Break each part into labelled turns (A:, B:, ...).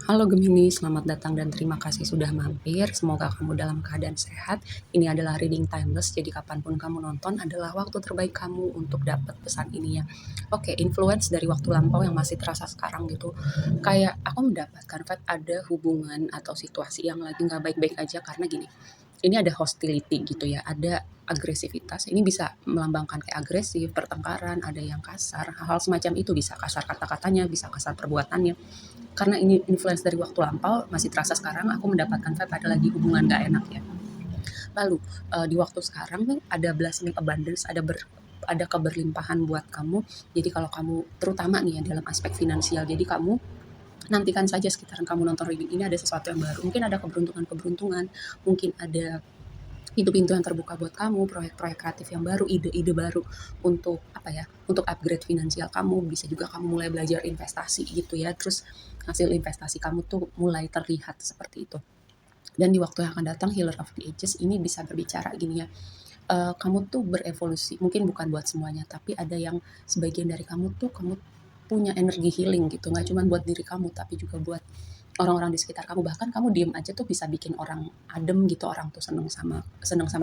A: Halo Gemini, selamat datang dan terima kasih sudah mampir. Semoga kamu dalam keadaan sehat. Ini adalah reading timeless, jadi kapanpun kamu nonton adalah waktu terbaik kamu untuk dapat pesan ini ya. Oke, influence dari waktu lampau yang masih terasa sekarang gitu. Kayak aku mendapatkan vibe ada hubungan atau situasi yang lagi nggak baik-baik aja karena gini. Ini ada hostility gitu ya, ada agresivitas. Ini bisa melambangkan kayak agresif, pertengkaran, ada yang kasar, hal-hal semacam itu bisa kasar kata-katanya, bisa kasar perbuatannya karena ini influence dari waktu lampau masih terasa sekarang aku mendapatkan vibe ada lagi hubungan gak enak ya. Lalu di waktu sekarang nih ada blessing abundance, ada keberlimpahan buat kamu. Jadi kalau kamu terutama nih ya dalam aspek finansial, jadi kamu nantikan saja sekitaran kamu nonton reading ini ada sesuatu yang baru. Mungkin ada keberuntungan-keberuntungan, mungkin ada pintu-pintu yang terbuka buat kamu, proyek-proyek kreatif yang baru, ide-ide baru untuk apa ya, untuk upgrade finansial kamu. Bisa juga kamu mulai belajar investasi gitu ya, terus hasil investasi kamu tuh mulai terlihat seperti itu. Dan di waktu yang akan datang, Healer of the Ages ini bisa berbicara gini ya, kamu tuh berevolusi, mungkin bukan buat semuanya, tapi ada yang sebagian dari kamu tuh kamu punya energi healing gitu, nggak cuma buat diri kamu, tapi juga buat orang-orang di sekitar kamu. Bahkan kamu diem aja tuh bisa bikin orang adem gitu, orang tuh seneng sama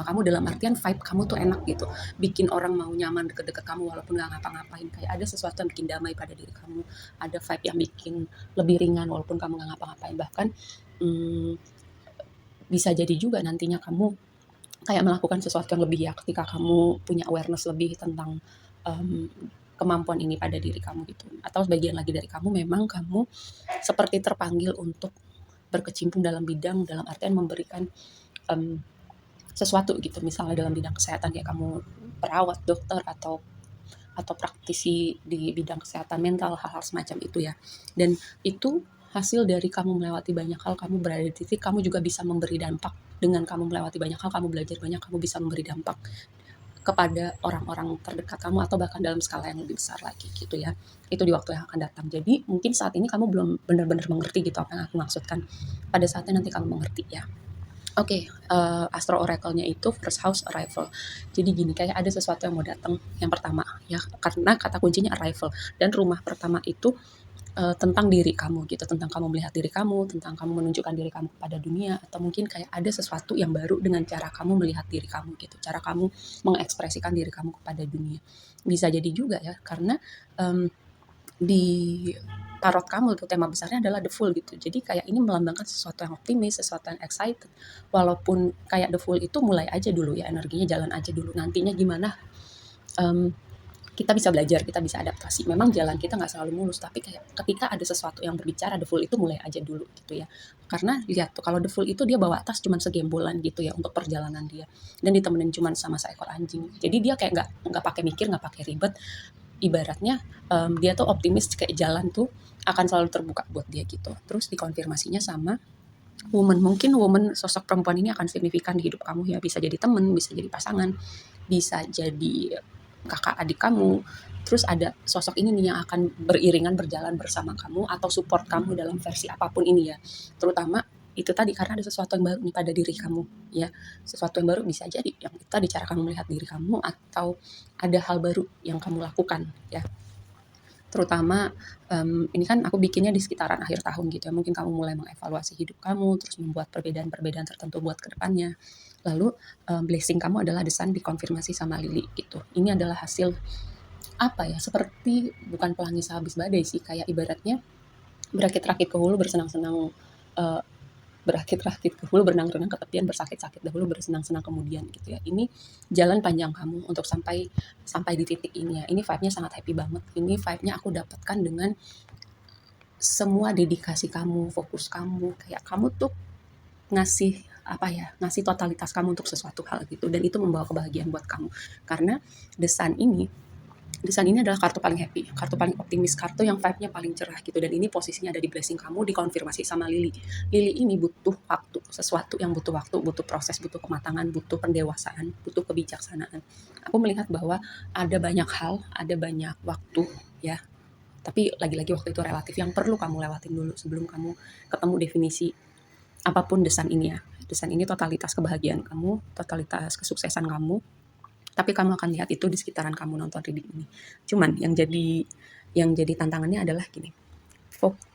A: kamu dalam artian vibe kamu tuh enak gitu, bikin orang mau nyaman deket-deket kamu walaupun nggak ngapa-ngapain. Kayak ada sesuatu yang bikin damai pada diri kamu, ada vibe yang bikin lebih ringan walaupun kamu nggak ngapa-ngapain. Bahkan hmm, bisa jadi juga nantinya kamu kayak melakukan sesuatu yang lebih ya ketika kamu punya awareness lebih tentang um, kemampuan ini pada diri kamu gitu. Atau sebagian lagi dari kamu memang kamu seperti terpanggil untuk berkecimpung dalam bidang, dalam artian memberikan um, sesuatu gitu, misalnya dalam bidang kesehatan kayak kamu perawat, dokter, atau praktisi di bidang kesehatan mental, hal-hal semacam itu ya. Dan itu hasil dari kamu melewati banyak hal, kamu berada di titik, kamu juga bisa memberi dampak. Dengan kamu melewati banyak hal, kamu belajar banyak, kamu bisa memberi dampak kepada orang-orang terdekat kamu atau bahkan dalam skala yang lebih besar lagi gitu ya. Itu di waktu yang akan datang. Jadi mungkin saat ini kamu belum benar-benar mengerti gitu apa yang aku maksudkan. Pada saatnya nanti kamu mengerti ya. Oke, Astro Oracle-nya itu First House Arrival. Jadi gini, kayak ada sesuatu yang mau datang, yang pertama ya, karena kata kuncinya arrival. Dan rumah pertama itu tentang diri kamu gitu, tentang kamu melihat diri kamu, tentang kamu menunjukkan diri kamu kepada dunia, atau mungkin kayak ada sesuatu yang baru dengan cara kamu melihat diri kamu gitu, cara kamu mengekspresikan diri kamu kepada dunia. Bisa jadi juga ya, karena um, di tarot kamu tuh tema besarnya adalah the fool gitu. Jadi kayak ini melambangkan sesuatu yang optimis, sesuatu yang excited. Walaupun kayak the fool itu mulai aja dulu ya, energinya jalan aja dulu. Nantinya gimana? Em, kita bisa belajar, kita bisa adaptasi. Memang jalan kita nggak selalu mulus, tapi kayak ketika ada sesuatu yang berbicara, the fool itu mulai aja dulu gitu ya. Karena lihat tuh, kalau the fool itu dia bawa tas cuman segembolan gitu ya untuk perjalanan dia, dan ditemenin cuman sama seekor anjing. Jadi dia kayak nggak pakai mikir, nggak pakai ribet. Ibaratnya dia tuh optimis kayak jalan tuh akan selalu terbuka buat dia gitu. Terus dikonfirmasinya sama woman. Mungkin woman, sosok perempuan ini akan signifikan di hidup kamu ya. Bisa jadi temen, bisa jadi pasangan, bisa jadi kakak adik kamu. Terus ada sosok ini nih yang akan beriringan berjalan bersama kamu atau support kamu dalam versi apapun ini ya. Terutama itu tadi karena ada sesuatu yang baru nih pada diri kamu ya. Sesuatu yang baru bisa jadi yang tadi cara kamu melihat diri kamu, atau ada hal baru yang kamu lakukan ya. Terutama ini kan aku bikinnya di sekitaran akhir tahun gitu ya, mungkin kamu mulai mengevaluasi hidup kamu, terus membuat perbedaan-perbedaan tertentu buat kedepannya. Lalu blessing kamu adalah The Sun dikonfirmasi sama Lily gitu. Ini adalah hasil apa ya, seperti bukan pelangi sehabis badai sih, kayak ibaratnya berakit-rakit ke hulu, bersenang-senang eee, berakit-rakit ke hulu, berenang-renang ke tepian, bersakit-sakit dahulu, bersenang-senang kemudian gitu ya. Ini jalan panjang kamu untuk sampai sampai di titik ini ya. Ini vibe-nya sangat happy banget. Ini vibe-nya aku dapatkan dengan semua dedikasi kamu, fokus kamu, kayak kamu tuh ngasih apa ya, ngasih totalitas kamu untuk sesuatu hal gitu, dan itu membawa kebahagiaan buat kamu. Karena The Sun ini Desain ini adalah kartu paling happy, kartu paling optimis, kartu yang vibe-nya paling cerah gitu, dan ini posisinya ada di blessing kamu, dikonfirmasi sama Lily. Lily ini butuh waktu, sesuatu yang butuh waktu, butuh proses, butuh kematangan, butuh pendewasaan, butuh kebijaksanaan. Aku melihat bahwa ada banyak hal, ada banyak waktu ya, tapi lagi-lagi waktu itu relatif yang perlu kamu lewatin dulu sebelum kamu ketemu definisi apapun desain ini ya. Desain ini totalitas kebahagiaan kamu, totalitas kesuksesan kamu, tapi kamu akan lihat itu di sekitaran kamu nonton reading ini. Cuman yang jadi tantangannya adalah gini,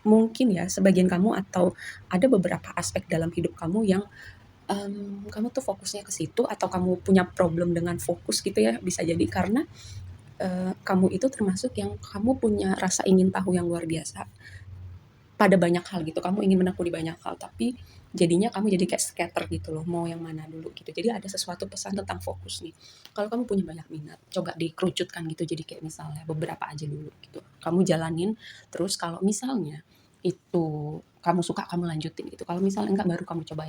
A: mungkin ya sebagian kamu atau ada beberapa aspek dalam hidup kamu yang kamu tuh fokusnya ke situ atau kamu punya problem dengan fokus gitu ya, bisa jadi karena, kamu itu termasuk yang kamu punya rasa ingin tahu yang luar biasa pada banyak hal gitu, kamu ingin menekuni banyak hal, tapi jadinya kamu jadi kayak scatter gitu loh, mau yang mana dulu gitu. Jadi ada sesuatu pesan tentang fokus nih, kalau kamu punya banyak minat, coba dikerucutkan gitu jadi kayak misalnya beberapa aja dulu gitu. Kamu jalanin, terus kalau misalnya itu kamu suka, kamu lanjutin gitu. Kalau misalnya enggak, baru kamu coba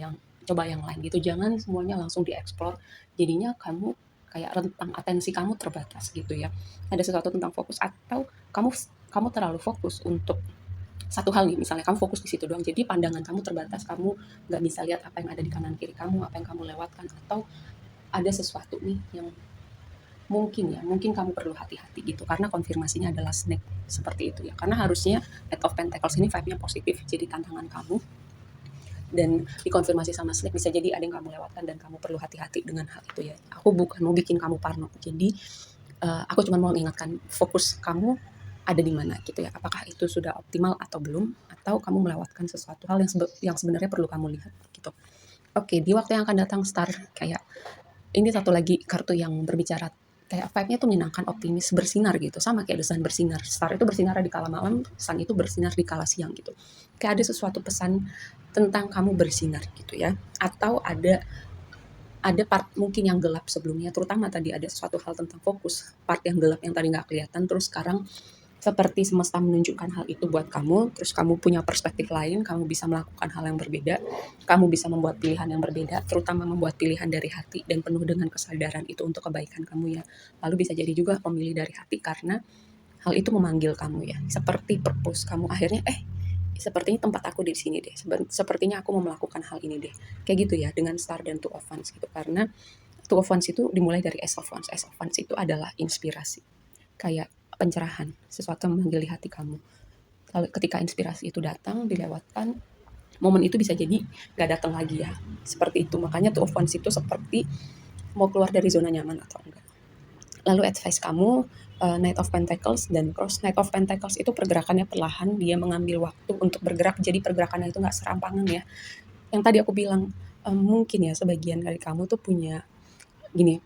A: yang lain gitu. Jangan semuanya langsung dieksplor, jadinya kamu kayak rentang atensi kamu terbatas gitu ya. Ada sesuatu tentang fokus atau kamu kamu terlalu fokus untuk satu hal nih, misalnya kamu fokus di situ doang, jadi pandangan kamu terbatas, kamu nggak bisa lihat apa yang ada di kanan kiri kamu, apa yang kamu lewatkan, atau ada sesuatu nih yang mungkin kamu perlu hati-hati gitu, karena konfirmasinya adalah snake, seperti itu ya. Karena harusnya Eight of Pentacles ini vibe-nya positif, jadi tantangan kamu, dan dikonfirmasi sama snake bisa jadi ada yang kamu lewatkan dan kamu perlu hati-hati dengan hal itu ya. Aku bukan mau bikin kamu parno, jadi aku cuma mau mengingatkan fokus kamu ada di mana gitu ya. Apakah itu sudah optimal atau belum, atau kamu melewatkan sesuatu hal yang sebenarnya perlu kamu lihat gitu. Oke, di waktu yang akan datang Star, kayak ini satu lagi kartu yang berbicara kayak vibe-nya tuh menyenangkan, optimis, bersinar gitu. Sama kayak The Sun bersinar. Star itu bersinar di kala malam, Sun itu bersinar di kala siang gitu. Kayak ada sesuatu pesan tentang kamu bersinar gitu ya. Atau ada part mungkin yang gelap sebelumnya, terutama tadi ada sesuatu hal tentang fokus, part yang gelap yang tadi nggak kelihatan, terus sekarang seperti semesta menunjukkan hal itu buat kamu, terus kamu punya perspektif lain, kamu bisa melakukan hal yang berbeda, kamu bisa membuat pilihan yang berbeda, terutama membuat pilihan dari hati dan penuh dengan kesadaran itu untuk kebaikan kamu ya. Lalu bisa jadi juga memilih dari hati karena hal itu memanggil kamu ya, seperti purpose kamu akhirnya, sepertinya tempat aku di sini deh, sepertinya aku mau melakukan hal ini deh, kayak gitu ya dengan Star dan Two of Wands gitu. Karena Two of Wands itu dimulai dari Ace of Wands. Ace of Wands itu adalah inspirasi, kayak pencerahan, sesuatu yang memanggil hati kamu. Lalu ketika inspirasi itu datang, dilewatkan, momen itu bisa jadi gak datang lagi ya. Seperti itu, makanya Two of Wands itu seperti mau keluar dari zona nyaman atau enggak. Lalu advice kamu, Knight of Pentacles dan Cross. Knight of Pentacles itu pergerakannya perlahan, dia mengambil waktu untuk bergerak, jadi pergerakannya itu nggak serampangan ya. Yang tadi aku bilang, mungkin ya sebagian dari kamu tuh punya gini,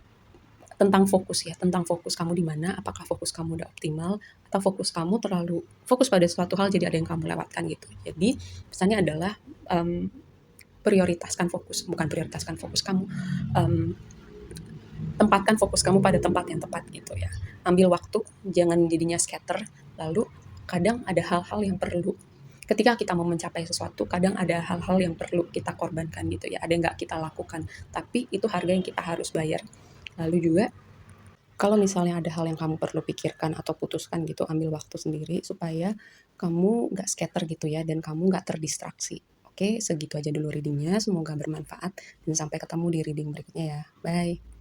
A: tentang fokus ya, tentang fokus kamu di mana, apakah fokus kamu udah optimal, atau fokus kamu terlalu fokus pada suatu hal jadi ada yang kamu lewatkan gitu. Jadi pesannya adalah, mmm, bukan prioritaskan fokus kamu, mmm, tempatkan fokus kamu pada tempat yang tepat gitu ya. Ambil waktu, jangan jadinya scatter, lalu kadang ada hal-hal yang perlu ketika kita mau mencapai sesuatu, kadang ada hal-hal yang perlu kita korbankan gitu ya, ada yang nggak kita lakukan, tapi itu harga yang kita harus bayar. Lalu juga kalau misalnya ada hal yang kamu perlu pikirkan atau putuskan gitu, ambil waktu sendiri supaya kamu nggak scatter gitu ya, dan kamu nggak terdistraksi. Oke, segitu aja dulu readingnya. Semoga bermanfaat dan sampai ketemu di reading berikutnya ya. Bye.